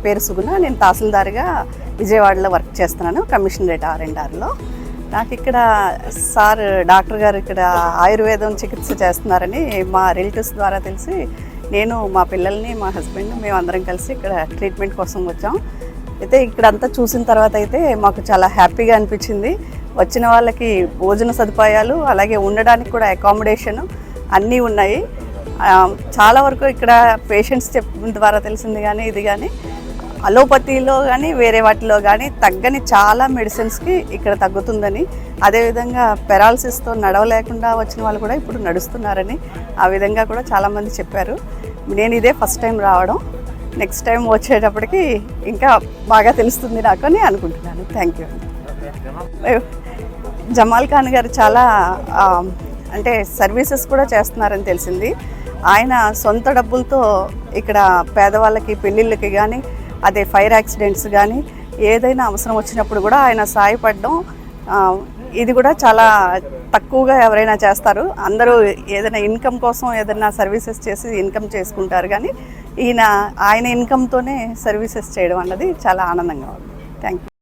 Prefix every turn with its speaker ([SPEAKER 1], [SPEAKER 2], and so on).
[SPEAKER 1] పేరు సుగుణ. నేను తహసీల్దార్గా విజయవాడలో వర్క్ చేస్తున్నాను, కమిషనరేట్ R&Rలో. నాకు ఇక్కడ సార్ డాక్టర్ గారు ఇక్కడ ఆయుర్వేదం చికిత్స చేస్తున్నారని మా రిలేటివ్స్ ద్వారా తెలిసి నేను, మా పిల్లల్ని, మా హస్బెండ్ మేమందరం కలిసి ఇక్కడ ట్రీట్మెంట్ కోసం వచ్చాం. అయితే ఇక్కడంతా చూసిన తర్వాత అయితే మాకు చాలా హ్యాపీగా అనిపించింది. వచ్చిన వాళ్ళకి భోజన సదుపాయాలు, అలాగే ఉండడానికి కూడా అకామిడేషను అన్నీ ఉన్నాయి. చాలా వరకు ఇక్కడ పేషెంట్స్ చెప్పిన ద్వారా తెలిసింది కానీ ఇది కానీ అలోపతిలో కానీ వేరే వాటిలో కానీ తగ్గని చాలా మెడిసిన్స్కి ఇక్కడ తగ్గుతుందని, అదేవిధంగా పెరాలసిస్తో నడవలేకుండా వచ్చిన వాళ్ళు కూడా ఇప్పుడు నడుస్తున్నారని ఆ విధంగా కూడా చాలామంది చెప్పారు. నేను ఇదే ఫస్ట్ టైం రావడం, నెక్స్ట్ టైం వచ్చేటప్పటికి ఇంకా బాగా తెలుస్తుంది నాకు అని అనుకుంటున్నాను. Thank you. జమాల్ ఖాన్ గారు చాలా అంటే సర్వీసెస్ కూడా చేస్తున్నారని తెలిసింది. ఆయన సొంత డబ్బులతో ఇక్కడ పేదవాళ్ళకి పెళ్ళిళ్ళకి కానీ, అదే ఫైర్ యాక్సిడెంట్స్ కానీ ఏదైనా అవసరం వచ్చినప్పుడు కూడా ఆయన సాయపడడం, ఇది కూడా చాలా తక్కువగా ఎవరైనా చేస్తారు. అందరూ ఏదైనా ఇన్కమ్ కోసం ఏదైనా సర్వీసెస్ చేసి ఇన్కమ్ చేసుకుంటారు, కానీ ఆయన ఇన్కమ్తోనే సర్వీసెస్ చేయడం అన్నది చాలా ఆనందంగా ఉంది. Thank you.